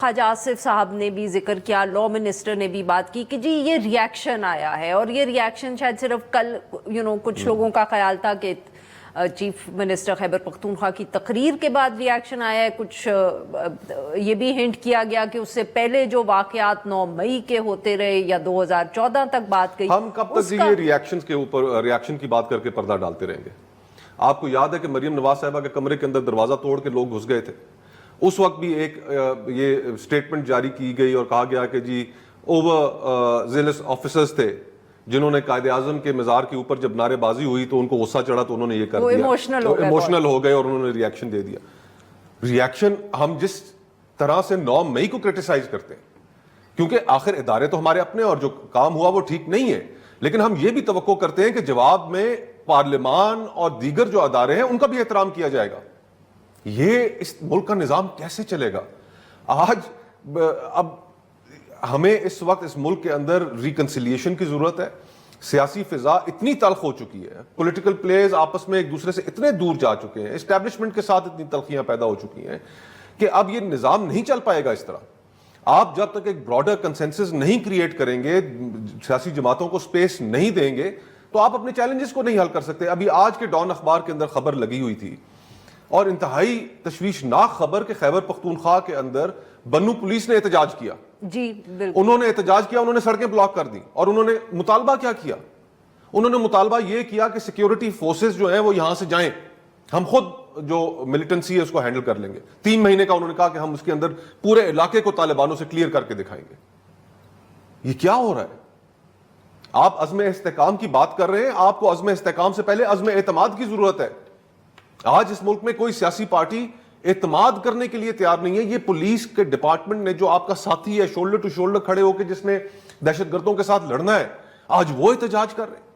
خواجہ آصف صاحب نے بھی ذکر کیا، لا منسٹر نے بھی بات کی کہ جی یہ ریاکشن آیا ہے، اور یہ ریاکشن شاید صرف کل کچھ لوگوں کا خیال تھا کہ چیف منسٹر خیبر پختونخوا کی تقریر کے بعد ریاکشن آیا ہے، کچھ یہ بھی ہنٹ کیا گیا کہ اس سے پہلے جو واقعات 9 مئی کے ہوتے رہے یا 2014 تک بات گئی. ہم کب تک یہ ریاکشن کے اوپر ریاکشن کی بات کر کے پردہ ڈالتے رہیں گے؟ آپ کو یاد ہے کہ مریم نواز صاحبہ کے کمرے کے اندر دروازہ توڑ کے لوگ گھس گئے تھے، اس وقت بھی ایک یہ سٹیٹمنٹ جاری کی گئی اور کہا گیا کہ جی اوور زیلس آفیسرز تھے جنہوں نے قائد اعظم کے مزار کے اوپر جب نعرے بازی ہوئی تو ان کو غصہ چڑھا تو انہوں نے یہ کر دیا، ایموشنل ہو گئے اور انہوں نے ریاکشن دے دیا. ریاکشن ہم جس طرح سے 9 مئی کو کرٹیسائز کرتے ہیں، کیونکہ آخر ادارے تو ہمارے اپنے اور جو کام ہوا وہ ٹھیک نہیں ہے، لیکن ہم یہ بھی توقع کرتے ہیں کہ جواب میں پارلیمان اور دیگر جو ادارے ہیں ان کا بھی احترام کیا جائے گا. یہ اس ملک کا نظام کیسے چلے گا؟ آج اب ہمیں اس وقت اس ملک کے اندر ریکنسیلیشن کی ضرورت ہے. سیاسی فضا اتنی تلخ ہو چکی ہے، پولیٹیکل پلیئرز آپس میں ایک دوسرے سے اتنے دور جا چکے ہیں، اسٹیبلشمنٹ کے ساتھ اتنی تلخیاں پیدا ہو چکی ہیں کہ اب یہ نظام نہیں چل پائے گا اس طرح. آپ جب تک ایک براڈر کنسنسس نہیں کریٹ کریں گے، سیاسی جماعتوں کو سپیس نہیں دیں گے، تو آپ اپنے چیلنجز کو نہیں حل کر سکتے. ابھی آج کے ڈان اخبار کے اندر خبر لگی ہوئی تھی اور انتہائی تشویشناک خبر کہ خیبر پختونخوا کے اندر بنو پولیس نے احتجاج کیا. جی بالکل، انہوں نے احتجاج کیا، انہوں نے سڑکیں بلاک کر دی اور انہوں نے مطالبہ کیا کیا؟ انہوں نے مطالبہ یہ کیا کہ سیکیورٹی فورسز جو ہیں وہ یہاں سے جائیں، ہم خود جو ملیٹنسی ہے اس کو ہینڈل کر لیں گے. 3 مہینے کا انہوں نے کہا کہ ہم اس کے اندر پورے علاقے کو طالبانوں سے کلیئر کر کے دکھائیں گے. یہ کیا ہو رہا ہے؟ آپ عزم استحکام کی بات کر رہے ہیں، آپ کو عزم استحکام سے پہلے عزم اعتماد کی ضرورت ہے. آج اس ملک میں کوئی سیاسی پارٹی اعتماد کرنے کے لیے تیار نہیں ہے. یہ پولیس کے ڈپارٹمنٹ نے جو آپ کا ساتھی ہے، شولڈر ٹو شولڈر کھڑے ہو کے جس نے دہشت گردوں کے ساتھ لڑنا ہے، آج وہ احتجاج کر رہے ہیں.